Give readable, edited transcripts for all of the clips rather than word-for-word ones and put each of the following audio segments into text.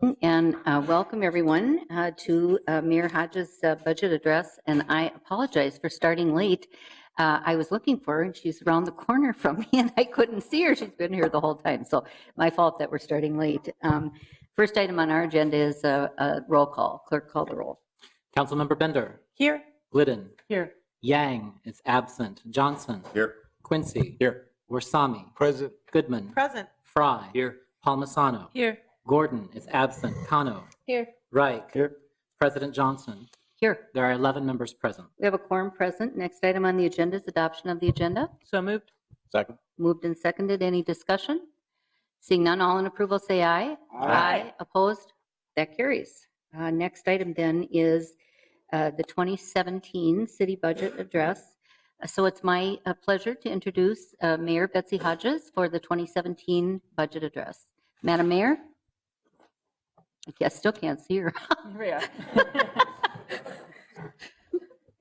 And welcome everyone to Mayor Hodges' budget address. And I apologize for starting late. I was looking for her and she's around the corner from me and I couldn't see her. She's been here the whole time. So my fault that we're starting late. First item on our agenda is a roll call. Clerk, call the roll. Councilmember Bender. Here. Glidden. Here. Yang is absent. Johnson. Here. Quincy. Here. Warsami. Present. Goodman. Present. Fry. Here. Palmisano. Here. Gordon is absent. Kano. Here. Reich. Here. President Johnson. Here. There are 11 members present. We have a quorum present. Next item on the agenda is adoption of the agenda. So moved. Second. Moved and seconded. Any discussion? Seeing none, all in approval say aye. Aye. Opposed? That carries. Next item then is the 2017 city budget address. So it's my pleasure to introduce Mayor Betsy Hodges for the 2017 budget address. Madam Mayor? I still can't see her. Here we are.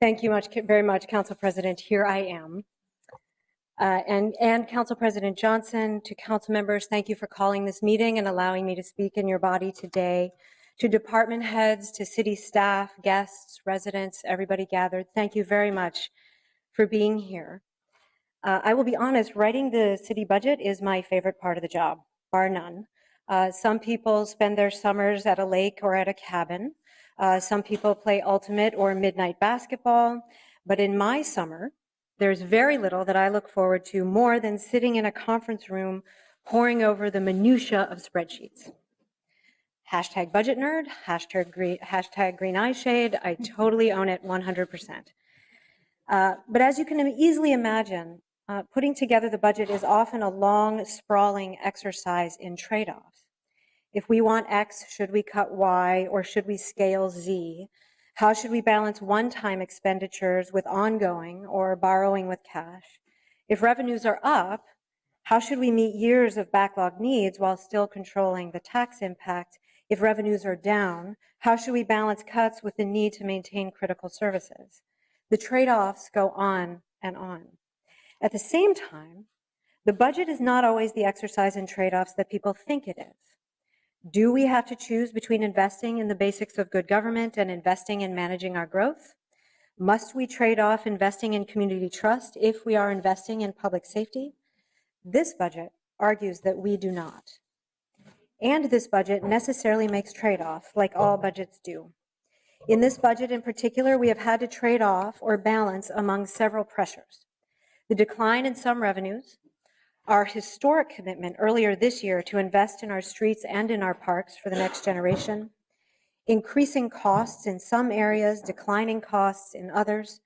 Thank you very much, Council President. Here I am. And Council President Johnson, to council members, thank you for calling this meeting and allowing me to speak in your body today. To department heads, to city staff, guests, residents, everybody gathered, thank you very much for being here. I will be honest, writing the city budget is my favorite part of the job, bar none. Some people spend their summers at a lake or at a cabin. Some people play ultimate or midnight basketball. But in my summer, there's very little that I look forward to more than sitting in a conference room poring over the minutia of spreadsheets. Hashtag budget nerd, hashtag green eye shade. I totally own it 100%. But as you can easily imagine, putting together the budget is often a long, sprawling exercise in trade-offs. If we want X, should we cut Y, or should we scale Z? How should we balance one-time expenditures with ongoing or borrowing with cash? If revenues are up, how should we meet years of backlog needs while still controlling the tax impact? If revenues are down, how should we balance cuts with the need to maintain critical services? The trade-offs go on and on. At the same time, the budget is not always the exercise in trade-offs that people think it is. Do we have to choose between investing in the basics of good government and investing in managing our growth? Must we trade off investing in community trust if we are investing in public safety? This budget argues that we do not. And this budget necessarily makes trade-offs, like all budgets do. In this budget in particular, we have had to trade off or balance among several pressures. The decline in some revenues, our historic commitment earlier this year to invest in our streets and in our parks for the next generation, increasing costs in some areas, declining costs in others,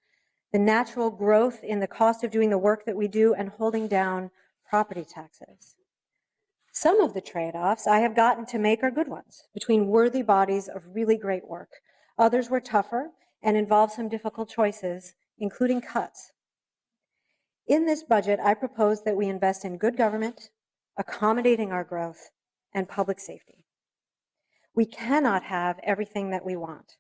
the natural growth in the cost of doing the work that we do, and holding down property taxes. Some of the trade-offs I have gotten to make are good ones, between worthy bodies of really great work. Others were tougher and involved some difficult choices, including cuts. In this budget, I propose that we invest in good government, accommodating our growth, and public safety. We cannot have everything that we want.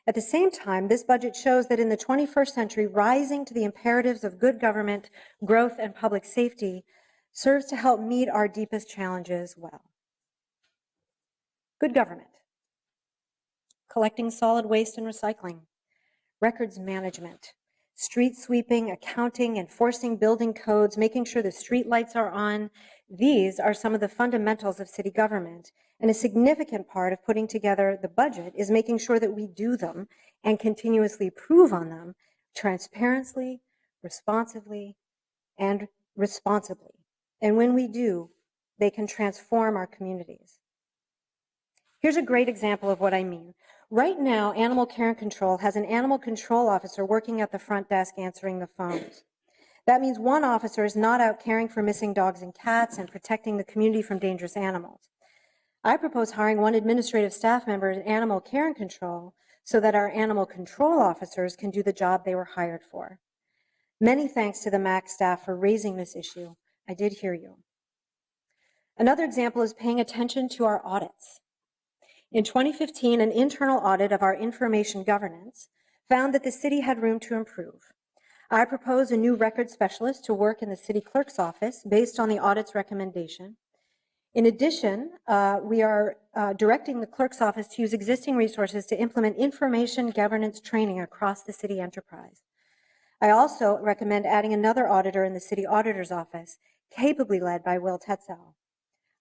At the same time, this budget shows that in the 21st century, rising to the imperatives of good government, growth, and public safety serves to help meet our deepest challenges well. Good government. Collecting solid waste and recycling, records management, street sweeping, accounting, enforcing building codes, making sure the street lights are on. These are some of the fundamentals of city government, and a significant part of putting together the budget is making sure that we do them and continuously improve on them transparently, responsively, and responsibly. And when we do, they can transform our communities. Here's a great example of what I mean. Right now, Animal Care and Control has an animal control officer working at the front desk answering the phones. That means one officer is not out caring for missing dogs and cats and protecting the community from dangerous animals. I propose hiring one administrative staff member in Animal Care and Control so that our animal control officers can do the job they were hired for. Many thanks to the MAC staff for raising this issue. I did hear you. Another example is paying attention to our audits. In 2015, an internal audit of our information governance found that the city had room to improve. I propose a new record specialist to work in the city clerk's office based on the audit's recommendation. In addition, we are directing the clerk's office to use existing resources to implement information governance training across the city enterprise. I also recommend adding another auditor in the city auditor's office, capably led by Will Tetzel.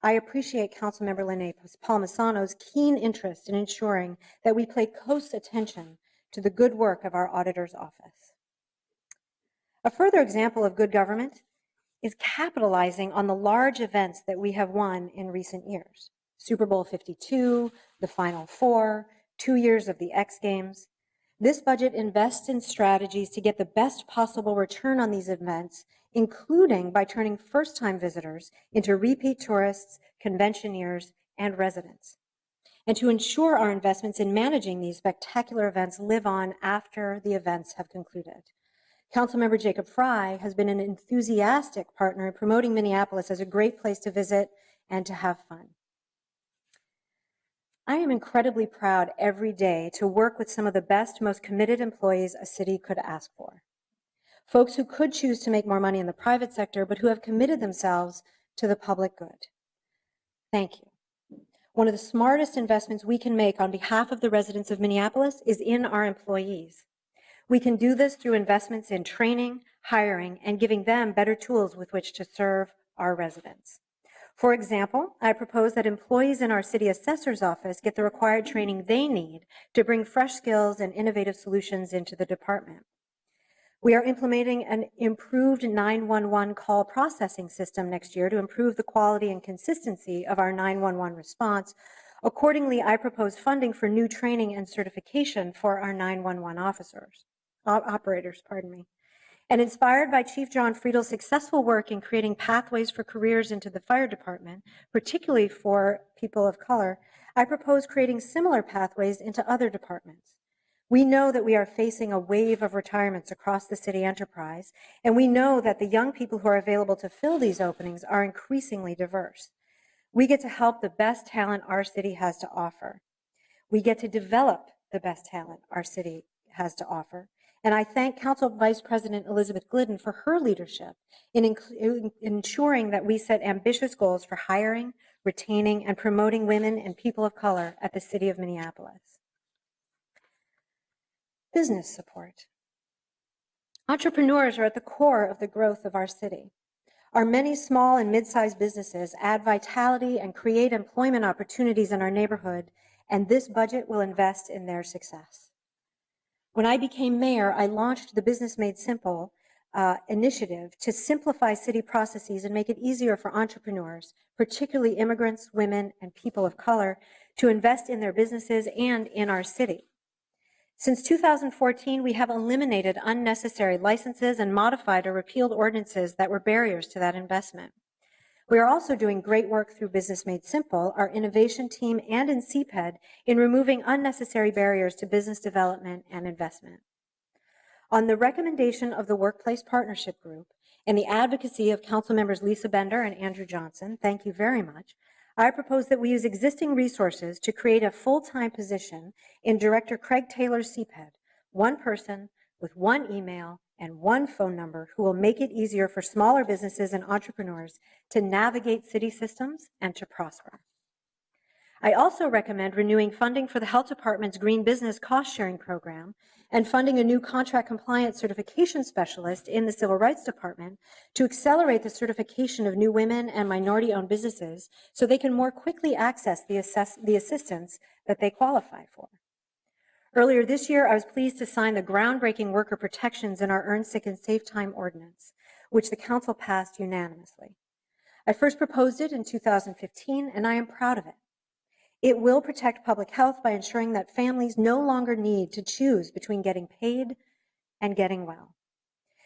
I appreciate Councilmember Lene Palmisano's keen interest in ensuring that we pay close attention to the good work of our auditor's office. A further example of good government is capitalizing on the large events that we have won in recent years. Super Bowl 52, the Final Four, 2 years of the X Games. This budget invests in strategies to get the best possible return on these events, including by turning first-time visitors into repeat tourists, conventioneers, and residents, and to ensure our investments in managing these spectacular events live on after the events have concluded. Councilmember Jacob Fry has been an enthusiastic partner in promoting Minneapolis as a great place to visit and to have fun. I am incredibly proud every day to work with some of the best, most committed employees a city could ask for. Folks who could choose to make more money in the private sector, but who have committed themselves to the public good. Thank you. One of the smartest investments we can make on behalf of the residents of Minneapolis is in our employees. We can do this through investments in training, hiring, and giving them better tools with which to serve our residents. For example, I propose that employees in our city assessor's office get the required training they need to bring fresh skills and innovative solutions into the department. We are implementing an improved 911 call processing system next year to improve the quality and consistency of our 911 response. Accordingly, I propose funding for new training and certification for our 911 operators. And inspired by Chief John Friedel's successful work in creating pathways for careers into the fire department, particularly for people of color, I propose creating similar pathways into other departments. We know that we are facing a wave of retirements across the city enterprise, and we know that the young people who are available to fill these openings are increasingly diverse. We get to help the best talent our city has to offer. We get to develop the best talent our city has to offer. And I thank Council Vice President Elizabeth Glidden for her leadership in ensuring that we set ambitious goals for hiring, retaining, and promoting women and people of color at the City of Minneapolis. Business support. Entrepreneurs are at the core of the growth of our city. Our many small and mid-sized businesses add vitality and create employment opportunities in our neighborhood, and this budget will invest in their success. When I became mayor, I launched the Business Made Simple initiative to simplify city processes and make it easier for entrepreneurs, particularly immigrants, women, and people of color, to invest in their businesses and in our city. Since 2014, we have eliminated unnecessary licenses and modified or repealed ordinances that were barriers to that investment. We are also doing great work through Business Made Simple, our innovation team, and in CPED in removing unnecessary barriers to business development and investment. On the recommendation of the Workplace Partnership Group and the advocacy of Council members Lisa Bender and Andrew Johnson, thank you very much, I propose that we use existing resources to create a full-time position in Director Craig Taylor's CPED, one person with one email and one phone number who will make it easier for smaller businesses and entrepreneurs to navigate city systems and to prosper. I also recommend renewing funding for the Health Department's Green Business Cost Sharing Program and funding a new contract compliance certification specialist in the Civil Rights Department to accelerate the certification of new women and minority-owned businesses so they can more quickly access the assistance that they qualify for. Earlier this year, I was pleased to sign the groundbreaking worker protections in our Earn Sick and Save Time ordinance, which the Council passed unanimously. I first proposed it in 2015, and I am proud of it. It will protect public health by ensuring that families no longer need to choose between getting paid and getting well.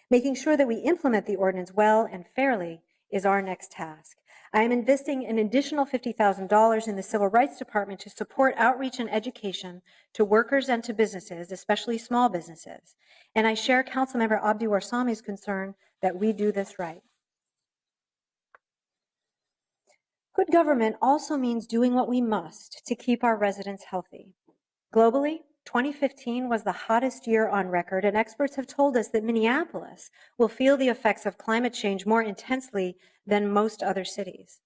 Making sure that we implement the ordinance well and fairly is our next task. I am investing an additional $50,000 in the Civil Rights Department to support outreach and education to workers and to businesses, especially small businesses. And I share Councilmember Abdi Warsami's concern that we do this right. Good government also means doing what we must to keep our residents healthy. Globally, 2015 was the hottest year on record, and experts have told us that Minneapolis will feel the effects of climate change more intensely than most other cities.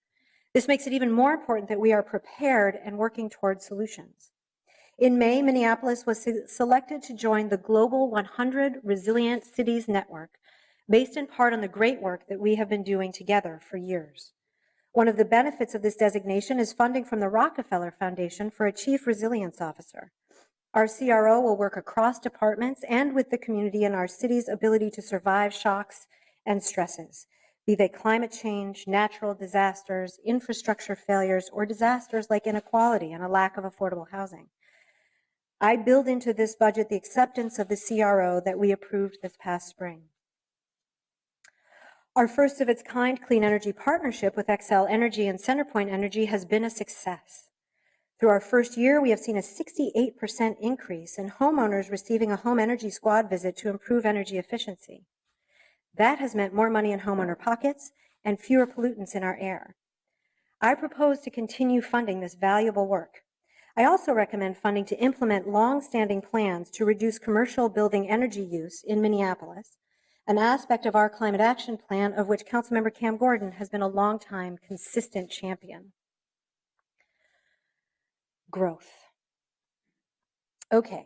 This makes it even more important that we are prepared and working toward solutions. In May, Minneapolis was selected to join the Global 100 Resilient Cities Network, based in part on the great work that we have been doing together for years. One of the benefits of this designation is funding from the Rockefeller Foundation for a Chief Resilience Officer. Our CRO will work across departments and with the community in our city's ability to survive shocks and stresses, be they climate change, natural disasters, infrastructure failures, or disasters like inequality and a lack of affordable housing. I build into this budget the acceptance of the CRO that we approved this past spring. Our first of its kind clean energy partnership with Xcel Energy and Centerpoint Energy has been a success. Through our first year, we have seen a 68% increase in homeowners receiving a home energy squad visit to improve energy efficiency. That has meant more money in homeowner pockets and fewer pollutants in our air. I propose to continue funding this valuable work. I also recommend funding to implement long-standing plans to reduce commercial building energy use in Minneapolis, an aspect of our climate action plan of which Councilmember Cam Gordon has been a long-time consistent champion. Growth. Okay,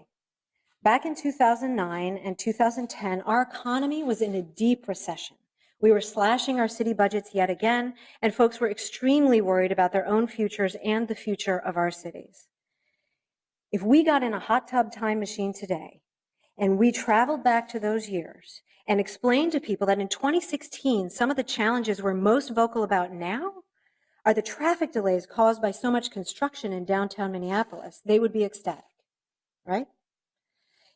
back in 2009 and 2010, our economy was in a deep recession. We were slashing our city budgets yet again, and folks were extremely worried about their own futures and the future of our cities. If we got in a hot tub time machine today, and we traveled back to those years and explained to people that in 2016, some of the challenges we're most vocal about now are the traffic delays caused by so much construction in downtown Minneapolis, they would be ecstatic, right?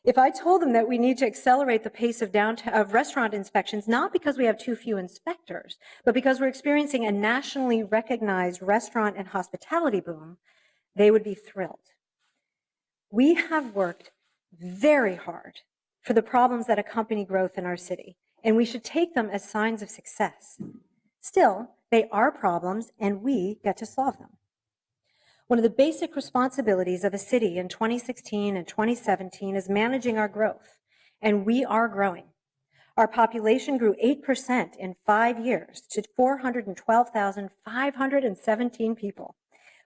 If I told them that we need to accelerate the pace of restaurant inspections, not because we have too few inspectors, but because we're experiencing a nationally recognized restaurant and hospitality boom, they would be thrilled. We have worked very hard for the problems that accompany growth in our city, and we should take them as signs of success. Still, they are problems, and we get to solve them. One of the basic responsibilities of a city in 2016 and 2017 is managing our growth, and we are growing. Our population grew 8% in 5 years to 412,517 people.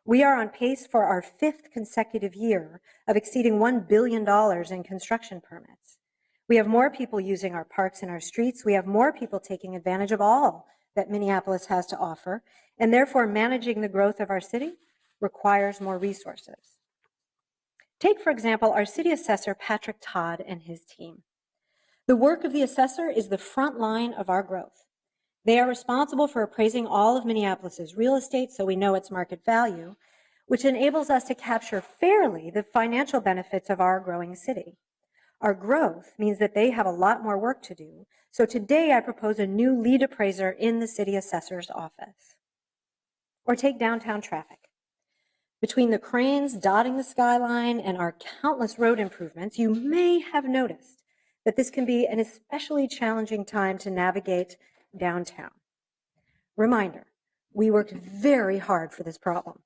We are on pace for our 5th consecutive year of exceeding $1 billion in construction permits. We have more people using our parks and our streets. We have more people taking advantage of all that Minneapolis has to offer, and therefore managing the growth of our city requires more resources. Take, for example, our city assessor, Patrick Todd, and his team. The work of the assessor is the front line of our growth. They are responsible for appraising all of Minneapolis's real estate so we know its market value, which enables us to capture fairly the financial benefits of our growing city. Our growth means that they have a lot more work to do, so today I propose a new lead appraiser in the city assessor's office. Or take downtown traffic. Between the cranes dotting the skyline and our countless road improvements, you may have noticed that this can be an especially challenging time to navigate downtown. Reminder, we worked very hard for this problem,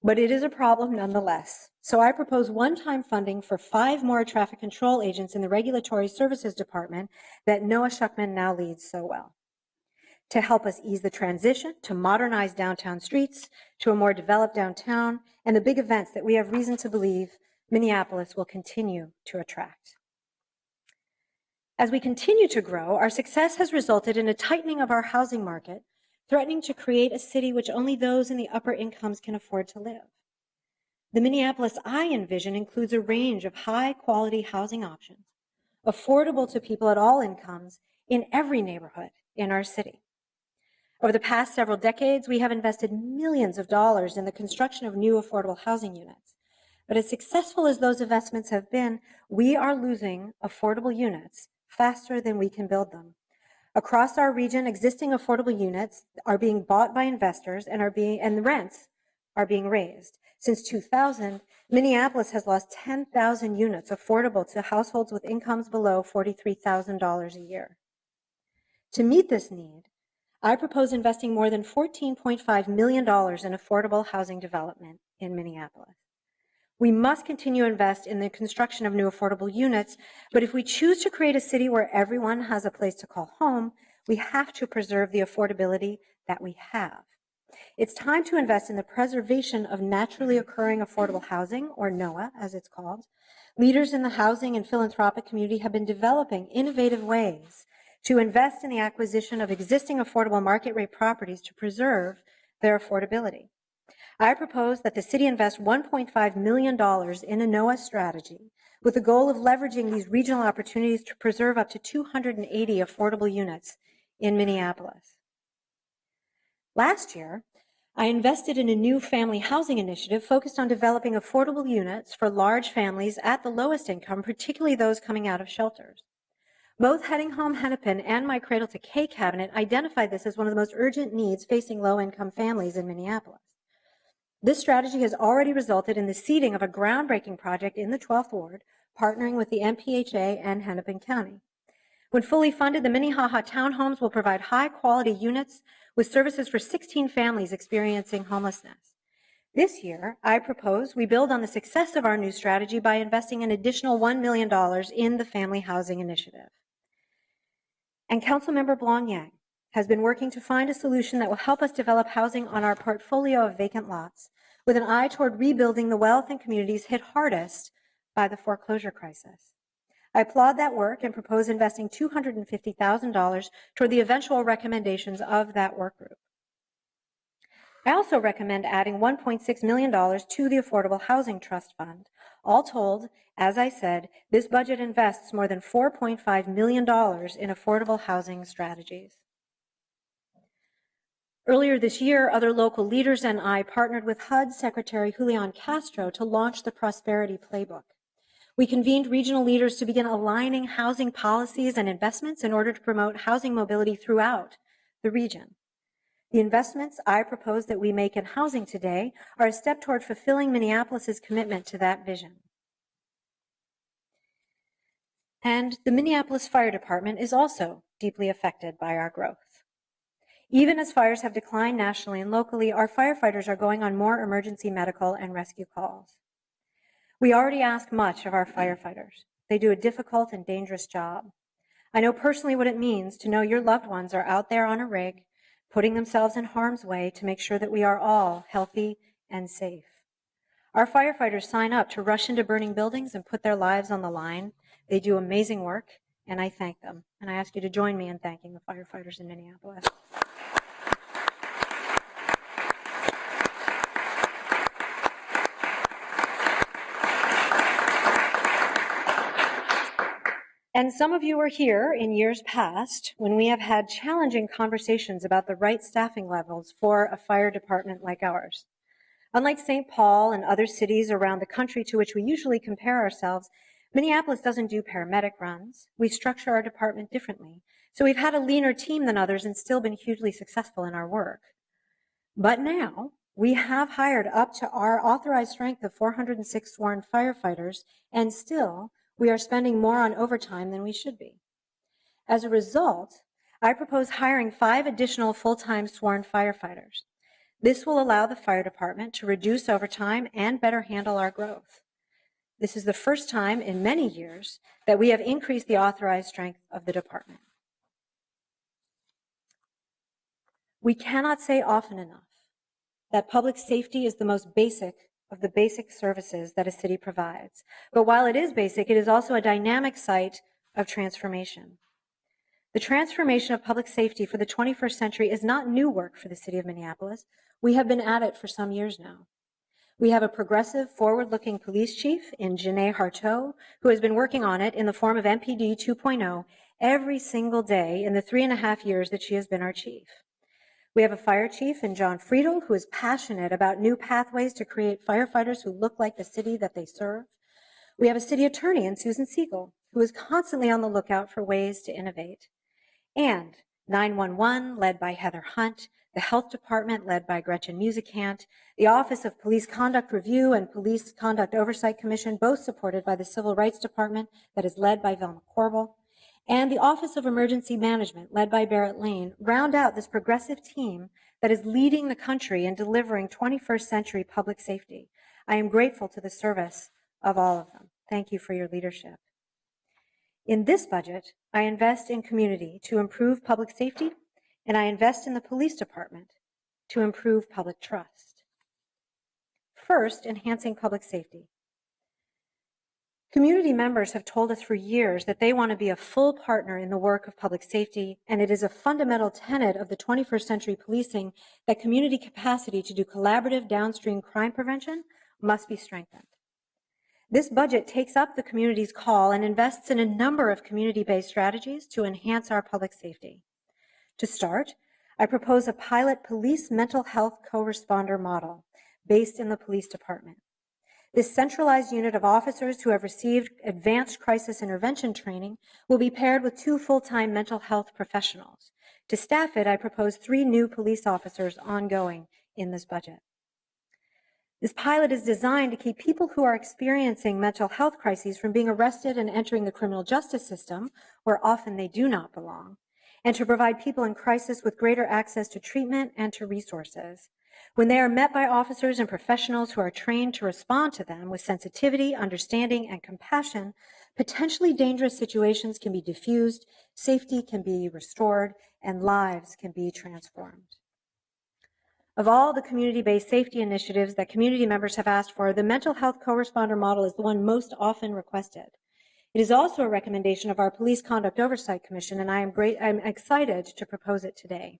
but it is a problem nonetheless. So I propose one-time funding for 5 more traffic control agents in the Regulatory Services Department that Noah Schuckman now leads so well, to help us ease the transition to modernize downtown streets, to a more developed downtown, and the big events that we have reason to believe Minneapolis will continue to attract. As we continue to grow, our success has resulted in a tightening of our housing market, threatening to create a city which only those in the upper incomes can afford to live. The Minneapolis I envision includes a range of high-quality housing options, affordable to people at all incomes in every neighborhood in our city. Over the past several decades, we have invested millions of dollars in the construction of new affordable housing units. But as successful as those investments have been, we are losing affordable units faster than we can build them. Across our region, existing affordable units are being bought by investors and the rents are being raised. Since 2000, Minneapolis has lost 10,000 units affordable to households with incomes below $43,000 a year. To meet this need, I propose investing more than $14.5 million in affordable housing development in Minneapolis. We must continue to invest in the construction of new affordable units, but if we choose to create a city where everyone has a place to call home, we have to preserve the affordability that we have. It's time to invest in the preservation of naturally occurring affordable housing, or NOAA, as it's called. Leaders in the housing and philanthropic community have been developing innovative ways to invest in the acquisition of existing affordable market rate properties to preserve their affordability. I propose that the city invest $1.5 million in a NOAA strategy with the goal of leveraging these regional opportunities to preserve up to 280 affordable units in Minneapolis. Last year, I invested in a new family housing initiative focused on developing affordable units for large families at the lowest income, particularly those coming out of shelters. Both Heading Home Hennepin and my Cradle to K cabinet identified this as one of the most urgent needs facing low-income families in Minneapolis. This strategy has already resulted in the seeding of a groundbreaking project in the 12th Ward, partnering with the MPHA and Hennepin County. When fully funded, the Minnehaha townhomes will provide high-quality units with services for 16 families experiencing homelessness. This year, I propose we build on the success of our new strategy by investing an additional $1 million in the Family Housing Initiative. And Councilmember Blong-Yang has been working to find a solution that will help us develop housing on our portfolio of vacant lots, with an eye toward rebuilding the wealth in communities hit hardest by the foreclosure crisis. I applaud that work and propose investing $250,000 toward the eventual recommendations of that work group. I also recommend adding $1.6 million to the Affordable Housing Trust Fund. All told, as I said, this budget invests more than $4.5 million in affordable housing strategies. Earlier this year, other local leaders and I partnered with HUD Secretary Julian Castro to launch the Prosperity Playbook. We convened regional leaders to begin aligning housing policies and investments in order to promote housing mobility throughout the region. The investments I propose that we make in housing today are a step toward fulfilling Minneapolis's commitment to that vision. And the Minneapolis Fire Department is also deeply affected by our growth. Even as fires have declined nationally and locally, our firefighters are going on more emergency medical and rescue calls. We already ask much of our firefighters. They do a difficult and dangerous job. I know personally what it means to know your loved ones are out there on a rig, putting themselves in harm's way to make sure that we are all healthy and safe. Our firefighters sign up to rush into burning buildings and put their lives on the line. They do amazing work, and I thank them. And I ask you to join me in thanking the firefighters in Minneapolis. And some of you were here in years past when we have had challenging conversations about the right staffing levels for a fire department like ours. Unlike St. Paul and other cities around the country to which we usually compare ourselves, Minneapolis doesn't do paramedic runs. We structure our department differently. So we've had a leaner team than others and still been hugely successful in our work. But now we have hired up to our authorized strength of 406 sworn firefighters, and still we are spending more on overtime than we should be. As a result, I propose hiring 5 additional full-time sworn firefighters. This will allow the fire department to reduce overtime and better handle our growth. This is the first time in many years that we have increased the authorized strength of the department. We cannot say often enough that public safety is the most basic of the basic services that a city provides. But while it is basic, it is also a dynamic site of transformation. The transformation of public safety for the 21st century is not new work for the city of Minneapolis. We have been at it for some years now. We have a progressive, forward-looking police chief in Janae Harteau, who has been working on it in the form of MPD 2.0 every single day in the 3.5 years that she has been our chief. We have a fire chief in John Friedel, who is passionate about new pathways to create firefighters who look like the city that they serve. We have a city attorney in Susan Siegel, who is constantly on the lookout for ways to innovate. And 911, led by Heather Hunt, the health department, led by Gretchen Musicant, the Office of Police Conduct Review and Police Conduct Oversight Commission, both supported by the Civil Rights Department, that is led by Velma Corbel, and the Office of Emergency Management, led by Barrett Lane, round out this progressive team that is leading the country in delivering 21st century public safety. I am grateful to the service of all of them. Thank you for your leadership. In this budget, I invest in community to improve public safety, and I invest in the police department to improve public trust. First, enhancing public safety. Community members have told us for years that they want to be a full partner in the work of public safety, and it is a fundamental tenet of the 21st century policing that community capacity to do collaborative downstream crime prevention must be strengthened. This budget takes up the community's call and invests in a number of community-based strategies to enhance our public safety. To start, I propose a pilot police mental health co-responder model based in the police department. This centralized unit of officers who have received advanced crisis intervention training will be paired with 2 full-time mental health professionals. To staff it, I propose 3 new police officers ongoing in this budget. This pilot is designed to keep people who are experiencing mental health crises from being arrested and entering the criminal justice system, where often they do not belong, and to provide people in crisis with greater access to treatment and to resources. When they are met by officers and professionals who are trained to respond to them with sensitivity, understanding, and compassion, potentially dangerous situations can be diffused, safety can be restored, and lives can be transformed. Of all the community-based safety initiatives that community members have asked for, the mental health co-responder model is the one most often requested. It is also a recommendation of our Police Conduct Oversight Commission, and I'm excited to propose it today.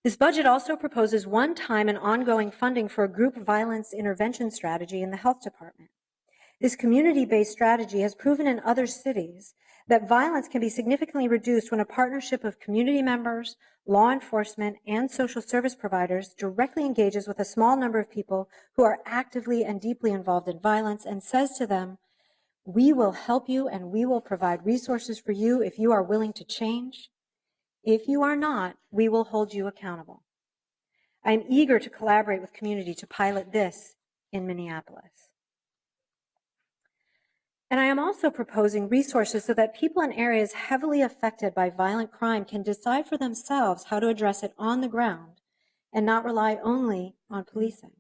This budget also proposes one-time and ongoing funding for a group violence intervention strategy in the health department. This community-based strategy has proven in other cities that violence can be significantly reduced when a partnership of community members, law enforcement, and social service providers directly engages with a small number of people who are actively and deeply involved in violence and says to them, "We will help you and we will provide resources for you if you are willing to change. If you are not, we will hold you accountable." I am eager to collaborate with community to pilot this in Minneapolis. And I am also proposing resources so that people in areas heavily affected by violent crime can decide for themselves how to address it on the ground and not rely only on policing.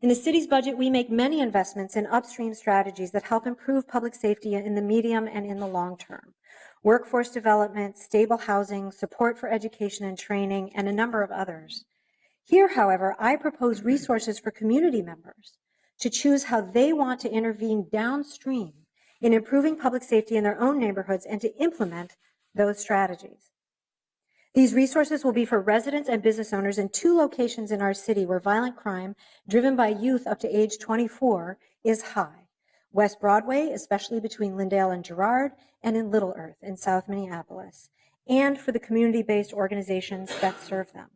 In the city's budget, we make many investments in upstream strategies that help improve public safety in the medium and in the long term. Workforce development, stable housing, support for education and training, and a number of others. Here, however, I propose resources for community members to choose how they want to intervene downstream in improving public safety in their own neighborhoods and to implement those strategies. These resources will be for residents and business owners in 2 locations in our city where violent crime driven by youth up to age 24 is high. West Broadway, especially between Lindale and Girard, and in Little Earth in South Minneapolis, and for the community-based organizations that serve them.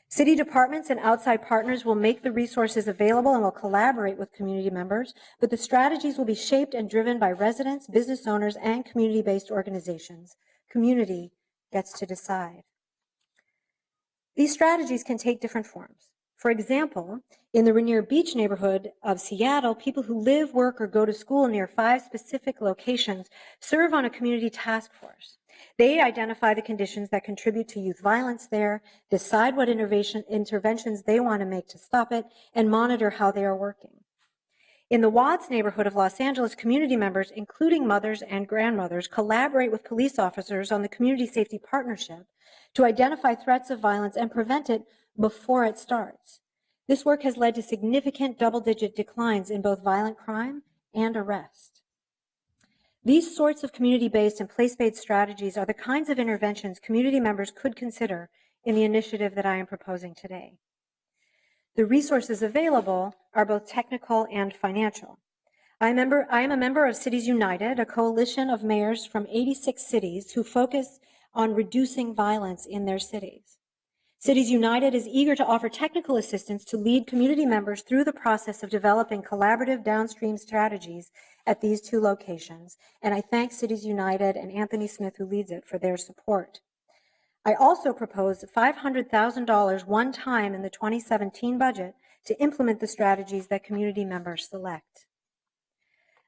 City departments and outside partners will make the resources available and will collaborate with community members, but the strategies will be shaped and driven by residents, business owners, and community-based organizations. Community gets to decide. These strategies can take different forms. For example, in the Rainier Beach neighborhood of Seattle, people who live, work, or go to school near 5 specific locations serve on a community task force. They identify the conditions that contribute to youth violence there, decide what interventions they want to make to stop it, and monitor how they are working. In the Watts neighborhood of Los Angeles, community members, including mothers and grandmothers, collaborate with police officers on the Community Safety Partnership to identify threats of violence and prevent it before it starts. This work has led to significant double-digit declines in both violent crime and arrest. These sorts of community-based and place-based strategies are the kinds of interventions community members could consider in the initiative that I am proposing today. The resources available are both technical and financial. I am a member of Cities United, a coalition of mayors from 86 cities who focus on reducing violence in their cities. Cities United is eager to offer technical assistance to lead community members through the process of developing collaborative downstream strategies at these 2 locations, and I thank Cities United and Anthony Smith, who leads it, for their support. I also propose $500,000 one time in the 2017 budget to implement the strategies that community members select.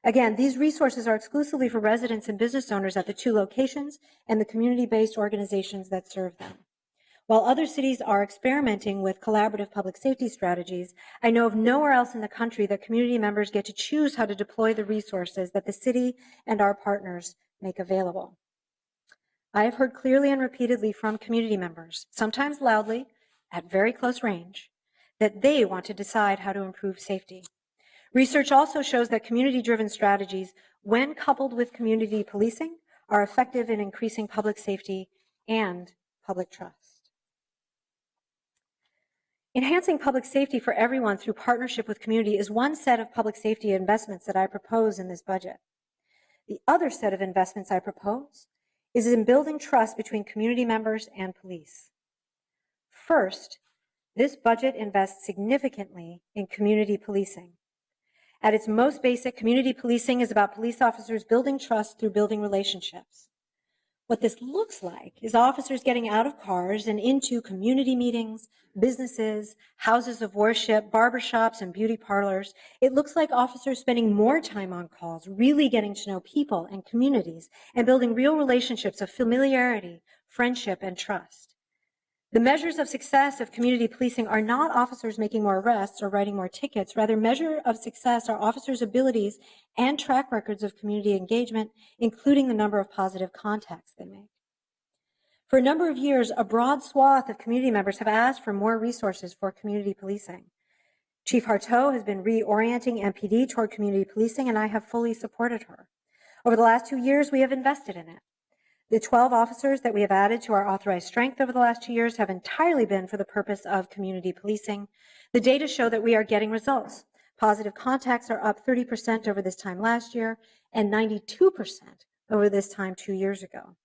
Again, these resources are exclusively for residents and business owners at the 2 locations and the community-based organizations that serve them. While other cities are experimenting with collaborative public safety strategies, I know of nowhere else in the country that community members get to choose how to deploy the resources that the city and our partners make available. I have heard clearly and repeatedly from community members, sometimes loudly, at very close range, that they want to decide how to improve safety. Research also shows that community-driven strategies, when coupled with community policing, are effective in increasing public safety and public trust. Enhancing public safety for everyone through partnership with community is one set of public safety investments that I propose in this budget. The other set of investments I propose is in building trust between community members and police. First, this budget invests significantly in community policing. At its most basic, community policing is about police officers building trust through building relationships. What this looks like is officers getting out of cars and into community meetings, businesses, houses of worship, barbershops, and beauty parlors. It looks like officers spending more time on calls, really getting to know people and communities, and building real relationships of familiarity, friendship, and trust. The measures of success of community policing are not officers making more arrests or writing more tickets. Rather, measure of success are officers' abilities and track records of community engagement, including the number of positive contacts they make. For a number of years, a broad swath of community members have asked for more resources for community policing. Chief Harteau has been reorienting MPD toward community policing, and I have fully supported her. Over the last 2 years, we have invested in it. The 12 officers that we have added to our authorized strength over the last 2 years have entirely been for the purpose of community policing. The data show that we are getting results. Positive contacts are up 30% over this time last year and 92% over this time 2 years ago.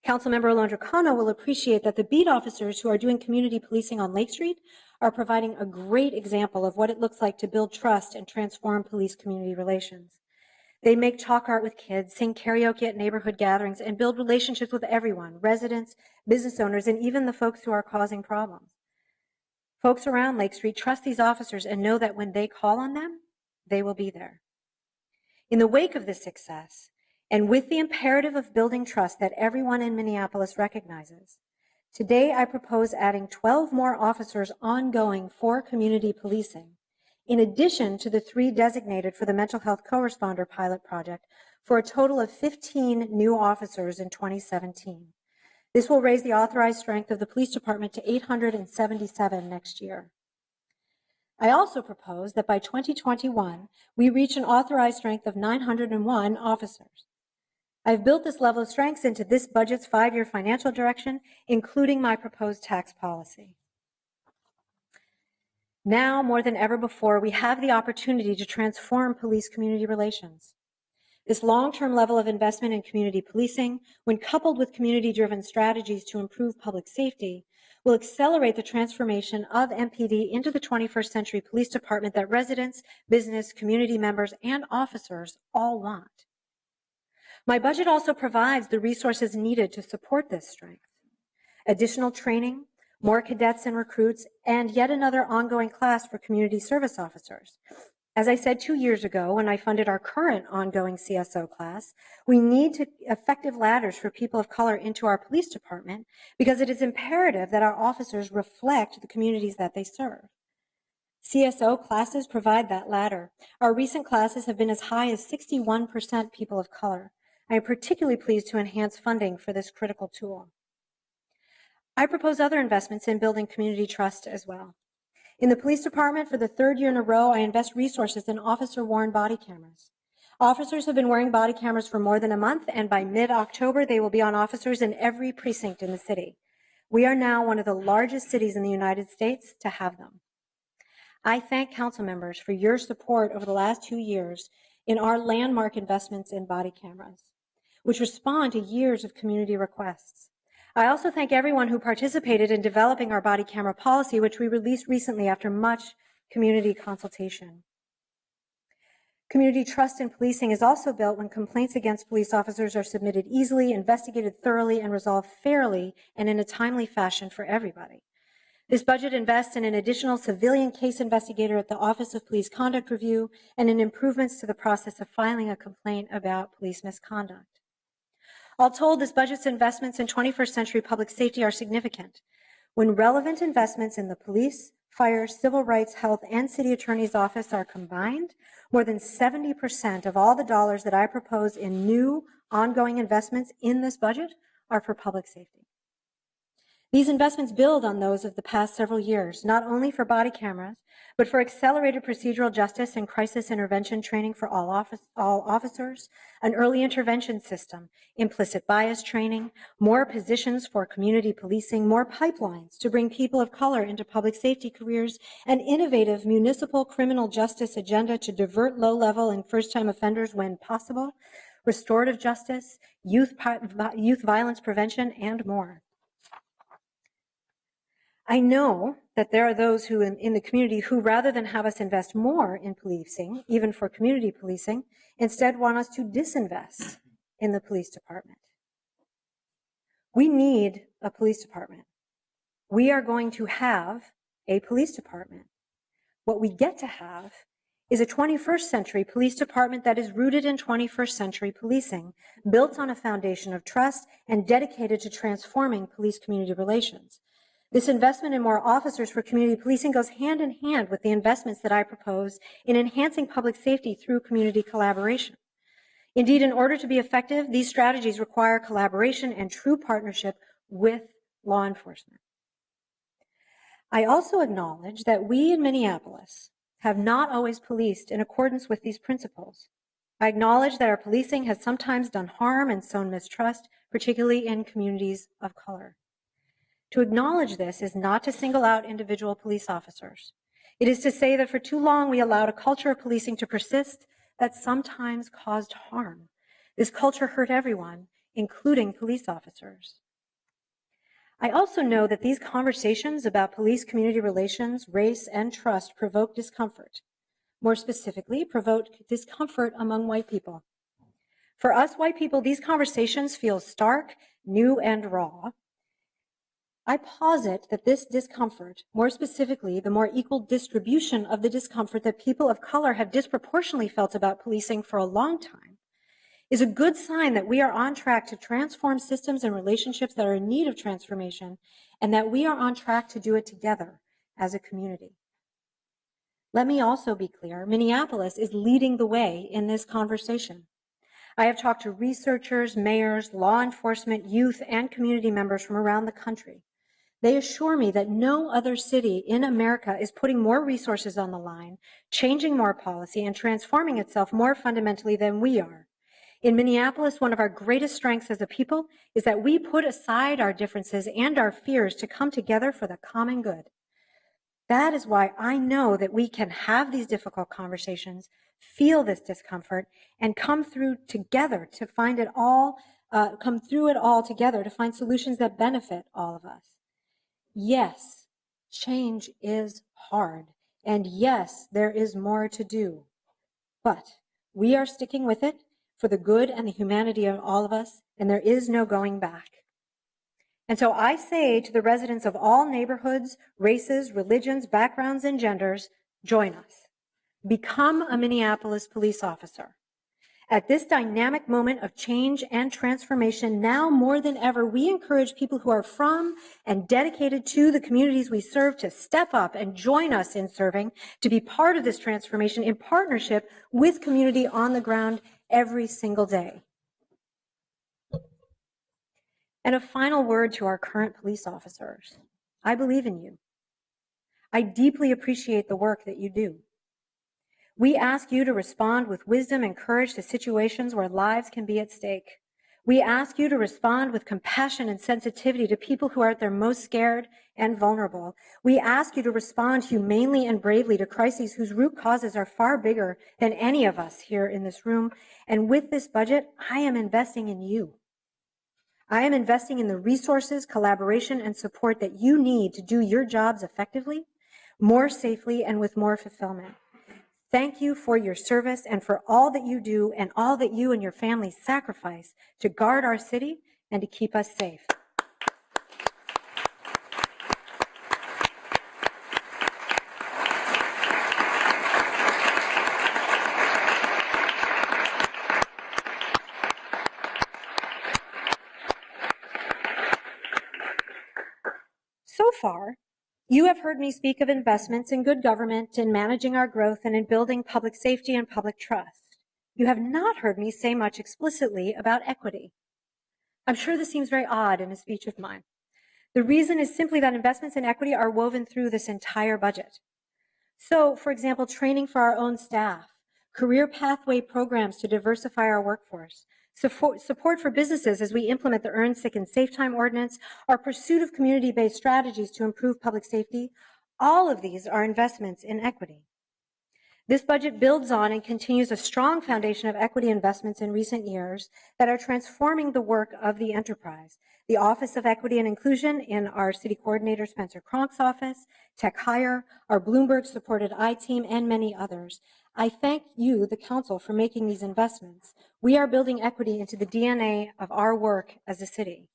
Councilmember Alondra Cano will appreciate that the beat officers who are doing community policing on Lake Street are providing a great example of what it looks like to build trust and transform police-community relations. They make chalk art with kids, sing karaoke at neighborhood gatherings, and build relationships with everyone, residents, business owners, and even the folks who are causing problems. Folks around Lake Street trust these officers and know that when they call on them, they will be there. In the wake of this success, and with the imperative of building trust that everyone in Minneapolis recognizes, today I propose adding 12 more officers ongoing for community policing, in addition to the 3 designated for the Mental Health Co-Responder Pilot Project, for a total of 15 new officers in 2017. This will raise the authorized strength of the police department to 877 next year. I also propose that by 2021, we reach an authorized strength of 901 officers. I've built this level of strength into this budget's 5-year financial direction, including my proposed tax policy. Now, more than ever before, we have the opportunity to transform police-community relations. This long-term level of investment in community policing, when coupled with community-driven strategies to improve public safety, will accelerate the transformation of MPD into the 21st century police department that residents, business, community members, and officers all want. My budget also provides the resources needed to support this strength. Additional training, more cadets and recruits, and yet another ongoing class for community service officers. As I said 2 years ago when I funded our current ongoing CSO class, we need effective ladders for people of color into our police department because it is imperative that our officers reflect the communities that they serve. CSO classes provide that ladder. Our recent classes have been as high as 61% people of color. I am particularly pleased to enhance funding for this critical tool. I propose other investments in building community trust as well. In the police department, for the 3rd year in a row, I invest resources in officer-worn body cameras. Officers have been wearing body cameras for more than a month, and by mid-October, they will be on officers in every precinct in the city. We are now one of the largest cities in the United States to have them. I thank council members for your support over the last 2 years in our landmark investments in body cameras, which respond to years of community requests. I also thank everyone who participated in developing our body camera policy, which we released recently after much community consultation. Community trust in policing is also built when complaints against police officers are submitted easily, investigated thoroughly, and resolved fairly and in a timely fashion for everybody. This budget invests in an additional civilian case investigator at the Office of Police Conduct Review and in improvements to the process of filing a complaint about police misconduct. All told, this budget's investments in 21st century public safety are significant. When relevant investments in the police, fire, civil rights, health, and city attorney's office are combined, more than 70% of all the dollars that I propose in new ongoing investments in this budget are for public safety. These investments build on those of the past several years, not only for body cameras, but for accelerated procedural justice and crisis intervention training for all officers, an early intervention system, implicit bias training, more positions for community policing, more pipelines to bring people of color into public safety careers, an innovative municipal criminal justice agenda to divert low-level and first-time offenders when possible, restorative justice, youth violence prevention, and more. I know that there are those who in the community who, rather than have us invest more in policing, even for community policing, instead want us to disinvest in the police department. We need a police department. We are going to have a police department. What we get to have is a 21st century police department that is rooted in 21st century policing, built on a foundation of trust and dedicated to transforming police-community relations. This investment in more officers for community policing goes hand in hand with the investments that I propose in enhancing public safety through community collaboration. Indeed, in order to be effective, these strategies require collaboration and true partnership with law enforcement. I also acknowledge that we in Minneapolis have not always policed in accordance with these principles. I acknowledge that our policing has sometimes done harm and sown mistrust, particularly in communities of color. To acknowledge this is not to single out individual police officers. It is to say that for too long we allowed a culture of policing to persist that sometimes caused harm. This culture hurt everyone, including police officers. I also know that these conversations about police-community relations, race, and trust provoke discomfort. More specifically, provoke discomfort among white people. For us white people, these conversations feel stark, new, and raw. I posit that this discomfort, more specifically, the more equal distribution of the discomfort that people of color have disproportionately felt about policing for a long time, is a good sign that we are on track to transform systems and relationships that are in need of transformation, and that we are on track to do it together as a community. Let me also be clear, Minneapolis is leading the way in this conversation. I have talked to researchers, mayors, law enforcement, youth, and community members from around the country. They assure me that no other city in America is putting more resources on the line, changing more policy, and transforming itself more fundamentally than we are. In Minneapolis, one of our greatest strengths as a people is that we put aside our differences and our fears to come together for the common good. That is why I know that we can have these difficult conversations, feel this discomfort, and come through together to find it all, come through it all together to find solutions that benefit all of us. Yes, change is hard, and yes, there is more to do, but we are sticking with it for the good and the humanity of all of us, and there is no going back. And so I say to the residents of all neighborhoods, races, religions, backgrounds, and genders, join us. Become a Minneapolis police officer. At this dynamic moment of change and transformation, now more than ever, we encourage people who are from and dedicated to the communities we serve to step up and join us in serving, to be part of this transformation in partnership with community on the ground every single day. And a final word to our current police officers. I believe in you. I deeply appreciate the work that you do. We ask you to respond with wisdom and courage to situations where lives can be at stake. We ask you to respond with compassion and sensitivity to people who are at their most scared and vulnerable. We ask you to respond humanely and bravely to crises whose root causes are far bigger than any of us here in this room. And with this budget, I am investing in you. I am investing in the resources, collaboration, and support that you need to do your jobs effectively, more safely, and with more fulfillment. Thank you for your service and for all that you do and all that you and your family sacrifice to guard our city and to keep us safe. So far, you have heard me speak of investments in good government, in managing our growth, and in building public safety and public trust. You have not heard me say much explicitly about equity. I'm sure this seems very odd in a speech of mine. The reason is simply that investments in equity are woven through this entire budget. So, for example, training for our own staff, career pathway programs to diversify our workforce, support for businesses as we implement the Earn Sick and Safe Time Ordinance, our pursuit of community-based strategies to improve public safety, all of these are investments in equity. This budget builds on and continues a strong foundation of equity investments in recent years that are transforming the work of the enterprise. The Office of Equity and Inclusion in our City Coordinator Spencer Cronk's office, Tech Hire, our Bloomberg-supported I-Team, and many others. I thank you, the Council, for making these investments. We are building equity into the DNA of our work as a city.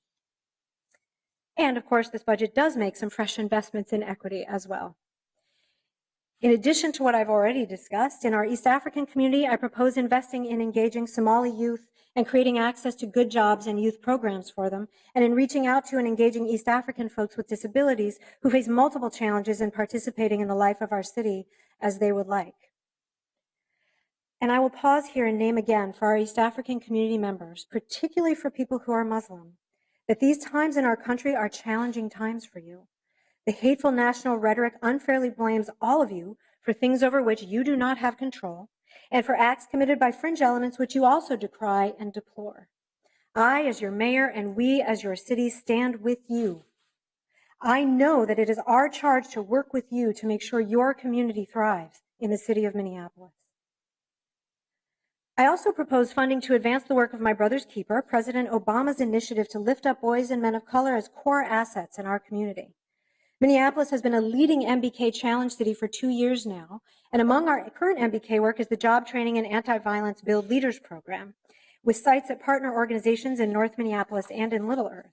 And of course, this budget does make some fresh investments in equity as well. In addition to what I've already discussed, in our East African community, I propose investing in engaging Somali youth and creating access to good jobs and youth programs for them, and in reaching out to and engaging East African folks with disabilities who face multiple challenges in participating in the life of our city as they would like. And I will pause here and name again for our East African community members, particularly for people who are Muslim, that these times in our country are challenging times for you. The hateful national rhetoric unfairly blames all of you for things over which you do not have control, and for acts committed by fringe elements which you also decry and deplore. I, as your mayor, and we, as your city, stand with you. I know that it is our charge to work with you to make sure your community thrives in the city of Minneapolis. I also propose funding to advance the work of my brother's keeper, President Obama's initiative to lift up boys and men of color as core assets in our community. Minneapolis has been a leading MBK challenge city for 2 years now, and among our current MBK work is the Job Training and Anti-Violence Build Leaders program, with sites at partner organizations in North Minneapolis and in Little Earth.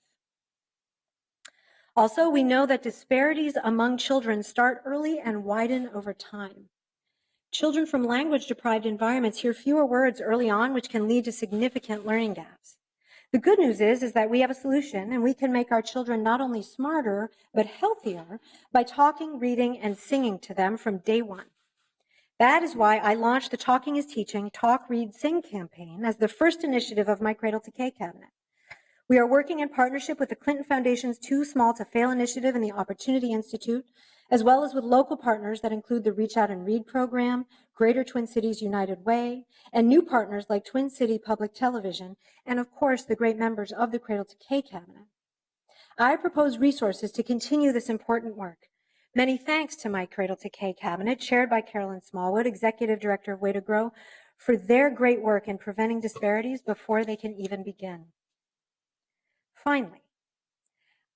Also, we know that disparities among children start early and widen over time. Children from language-deprived environments hear fewer words early on, which can lead to significant learning gaps. The good news is that we have a solution, and we can make our children not only smarter, but healthier by talking, reading, and singing to them from day one. That is why I launched the Talking is Teaching, Talk, Read, Sing campaign as the first initiative of my Cradle to K cabinet. We are working in partnership with the Clinton Foundation's Too Small to Fail initiative and the Opportunity Institute, as well as with local partners that include the Reach Out and Read program, Greater Twin Cities United Way, and new partners like Twin City Public Television, and of course, the great members of the Cradle to K cabinet. I propose resources to continue this important work. Many thanks to my Cradle to K cabinet, chaired by Carolyn Smallwood, Executive Director of Way to Grow, for their great work in preventing disparities before they can even begin. Finally,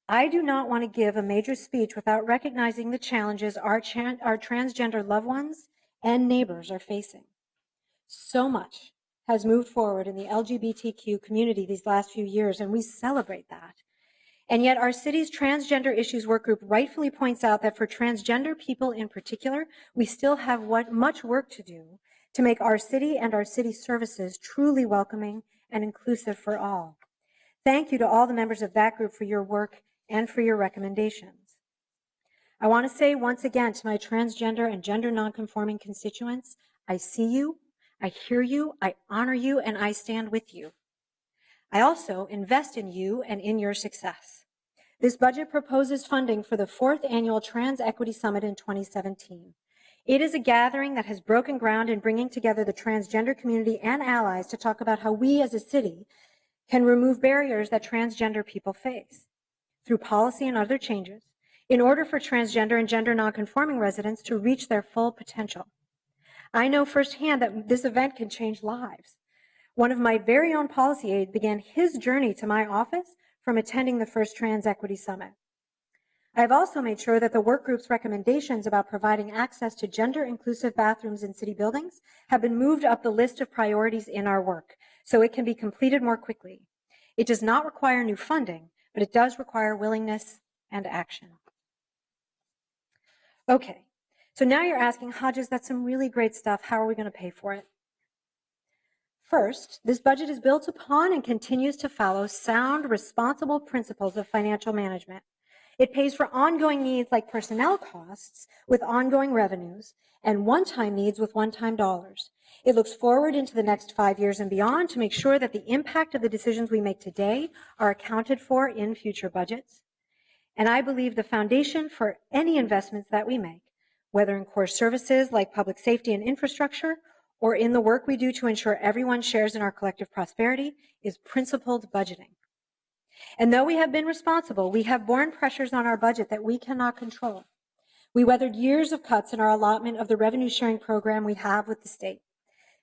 I do not want to give a major speech without recognizing the challenges our transgender loved ones and neighbors are facing. So much has moved forward in the LGBTQ community these last few years, and we celebrate that. And yet our city's transgender issues work group rightfully points out that for transgender people in particular, we still have much work to do to make our city and our city services truly welcoming and inclusive for all. Thank you to all the members of that group for your work and for your recommendations. I want to say once again to my transgender and gender nonconforming constituents, I see you, I hear you, I honor you, and I stand with you. I also invest in you and in your success. This budget proposes funding for the 4th Annual Trans Equity Summit in 2017. It is a gathering that has broken ground in bringing together the transgender community and allies to talk about how we as a city can remove barriers that transgender people face through policy and other changes in order for transgender and gender nonconforming residents to reach their full potential. I know firsthand that this event can change lives. One of my very own policy aides began his journey to my office from attending the first Trans Equity Summit. I have also made sure that the work group's recommendations about providing access to gender-inclusive bathrooms in city buildings have been moved up the list of priorities in our work, so it can be completed more quickly. It does not require new funding, but it does require willingness and action. Okay, so now you're asking, Hodges, that's some really great stuff. How are we going to pay for it? First, this budget is built upon and continues to follow sound, responsible principles of financial management. It pays for ongoing needs like personnel costs with ongoing revenues and one-time needs with one-time dollars. It looks forward into the next 5 years and beyond to make sure that the impact of the decisions we make today are accounted for in future budgets. And I believe the foundation for any investments that we make, whether in core services like public safety and infrastructure, or in the work we do to ensure everyone shares in our collective prosperity, is principled budgeting. And though we have been responsible, we have borne pressures on our budget that we cannot control. We weathered years of cuts in our allotment of the revenue sharing program we have with the state.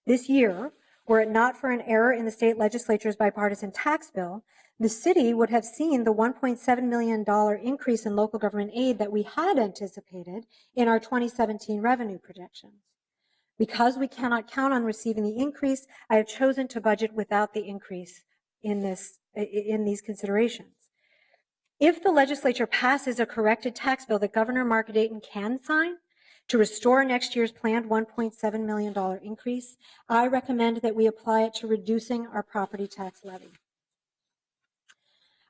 This year, were it not for an error in the state legislature's bipartisan tax bill, the city would have seen the $1.7 million increase in local government aid that we had anticipated in our 2017 revenue projections. Because we cannot count on receiving the increase, I have chosen to budget without the increase in these considerations. If the legislature passes a corrected tax bill that Governor Mark Dayton can sign to restore next year's planned $1.7 million increase, I recommend that we apply it to reducing our property tax levy.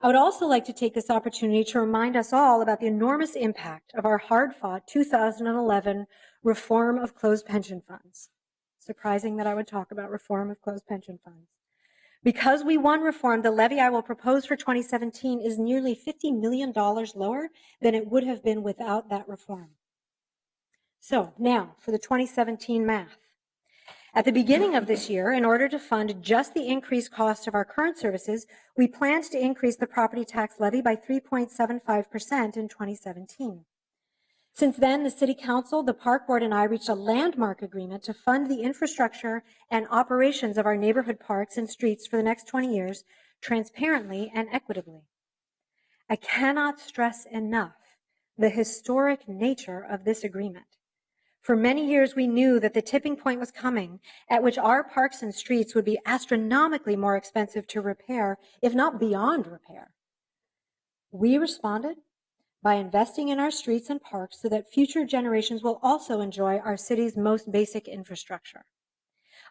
I would also like to take this opportunity to remind us all about the enormous impact of our hard-fought 2011 reform of closed pension funds. Surprising that I would talk about reform of closed pension funds. Because we won reform, the levy I will propose for 2017 is nearly $50 million lower than it would have been without that reform. So now for the 2017 math. At the beginning of this year, in order to fund just the increased cost of our current services, we planned to increase the property tax levy by 3.75% in 2017. Since then, the City Council, the Park Board, and I reached a landmark agreement to fund the infrastructure and operations of our neighborhood parks and streets for the next 20 years transparently and equitably. I cannot stress enough the historic nature of this agreement. For many years, we knew that the tipping point was coming at which our parks and streets would be astronomically more expensive to repair, if not beyond repair. We responded by investing in our streets and parks so that future generations will also enjoy our city's most basic infrastructure.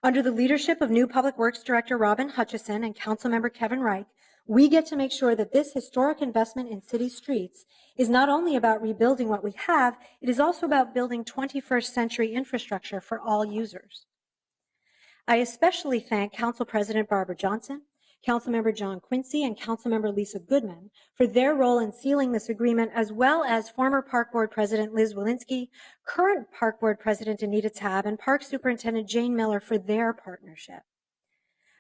Under the leadership of new Public Works Director Robin Hutchison and Councilmember Kevin Reich, we get to make sure that this historic investment in city streets is not only about rebuilding what we have, it is also about building 21st century infrastructure for all users. I especially thank Council President Barbara Johnson, Councilmember John Quincy, and Councilmember Lisa Goodman for their role in sealing this agreement, as well as former Park Board President Liz Walensky, current Park Board President Anita Tabb, and Park Superintendent Jane Miller for their partnership.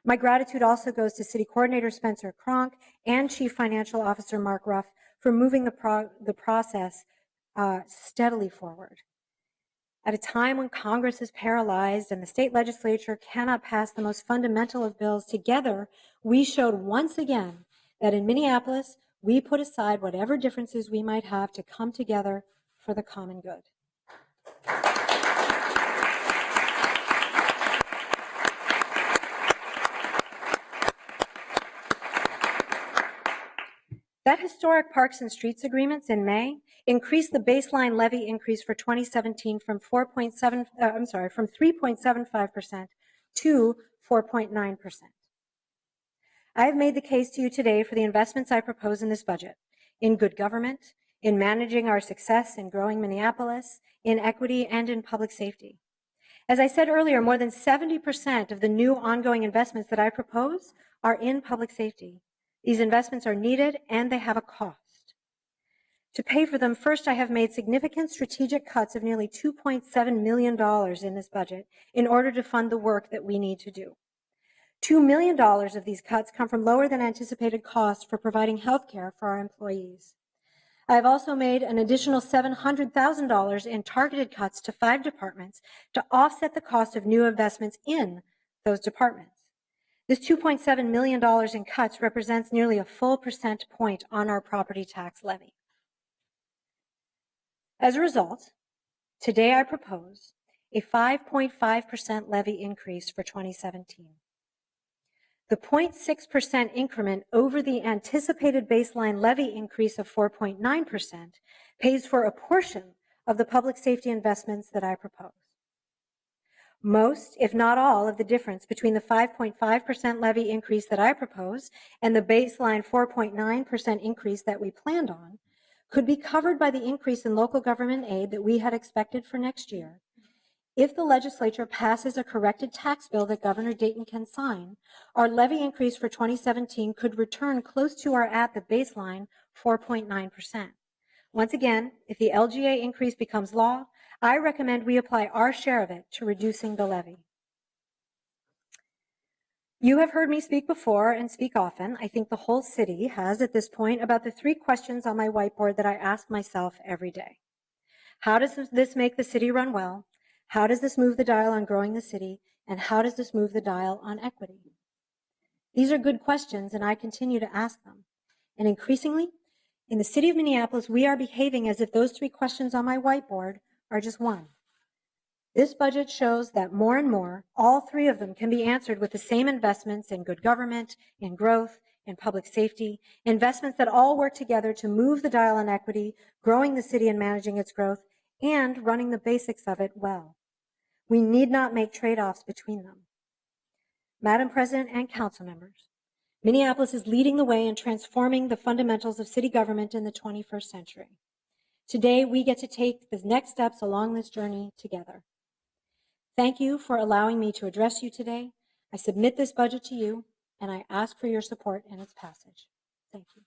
My gratitude also goes to City Coordinator Spencer Cronk and Chief Financial Officer Mark Ruff for moving the process steadily forward. At a time when Congress is paralyzed and the state legislature cannot pass the most fundamental of bills, together we showed once again that in Minneapolis, we put aside whatever differences we might have to come together for the common good. That historic Parks and Streets agreements in May increased the baseline levy increase for 2017 from 3.75% to 4.9%. I have made the case to you today for the investments I propose in this budget, in good government, in managing our success in growing Minneapolis, in equity, and in public safety. As I said earlier, more than 70% of the new ongoing investments that I propose are in public safety. These investments are needed and they have a cost. To pay for them, first, I have made significant strategic cuts of nearly $2.7 million in this budget in order to fund the work that we need to do. $2 million of these cuts come from lower than anticipated costs for providing health care for our employees. I have also made an additional $700,000 in targeted cuts to 5 departments to offset the cost of new investments in those departments. This $2.7 million in cuts represents nearly a full percent point on our property tax levy. As a result, today I propose a 5.5% levy increase for 2017. The 0.6% increment over the anticipated baseline levy increase of 4.9% pays for a portion of the public safety investments that I propose. Most, if not all, of the difference between the 5.5% levy increase that I propose and the baseline 4.9% increase that we planned on could be covered by the increase in local government aid that we had expected for next year if the legislature passes a corrected tax bill that Governor Dayton can sign. Our levy increase for 2017 could return close to or at the baseline 4.9%. Once again, if the LGA increase becomes law, I recommend we apply our share of it to reducing the levy. You have heard me speak before and speak often. I think the whole city has at this point about the 3 questions on my whiteboard that I ask myself every day. How does this make the city run well? How does this move the dial on growing the city? And how does this move the dial on equity? These are good questions, and I continue to ask them. And increasingly, in the city of Minneapolis, we are behaving as if those 3 questions on my whiteboard are just one. This budget shows that more and more, all 3 of them can be answered with the same investments in good government, in growth, in public safety, investments that all work together to move the dial on equity, growing the city and managing its growth, and running the basics of it well. We need not make trade-offs between them. Madam President and council members, Minneapolis is leading the way in transforming the fundamentals of city government in the 21st century. Today, we get to take the next steps along this journey together. Thank you for allowing me to address you today. I submit this budget to you, and I ask for your support in its passage. Thank you.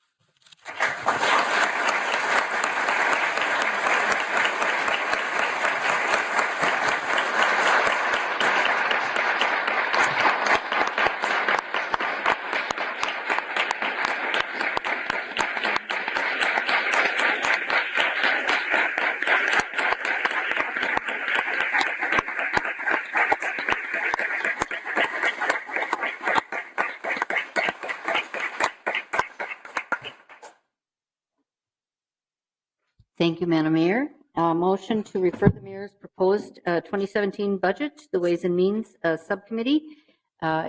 Thank you, Madam Mayor. Motion to refer the mayor's proposed 2017 budget to the Ways and Means Subcommittee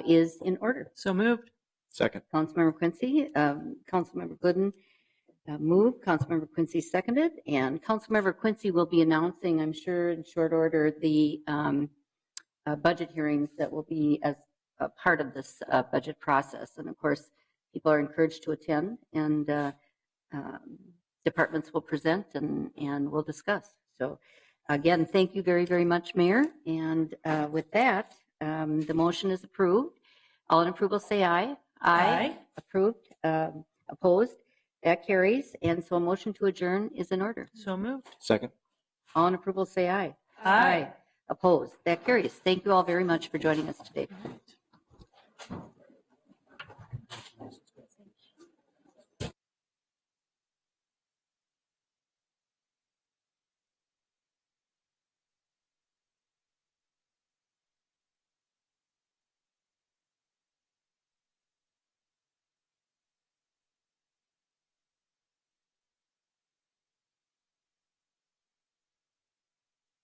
is in order. So moved. Second. Councilmember Quincy, Councilmember Glidden moved, Councilmember Quincy seconded, and Councilmember Quincy will be announcing, I'm sure in short order, the budget hearings that will be as a part of this budget process. And of course, people are encouraged to attend, and departments will present and we'll discuss. So again, thank you very, very much, Mayor. And with that, the motion is approved. All in approval say aye. Aye. Approved. Opposed? That carries. And so a motion to adjourn is in order. So moved. Second. All in approval say aye. Aye. Opposed? That carries. Thank you all very much for joining us today.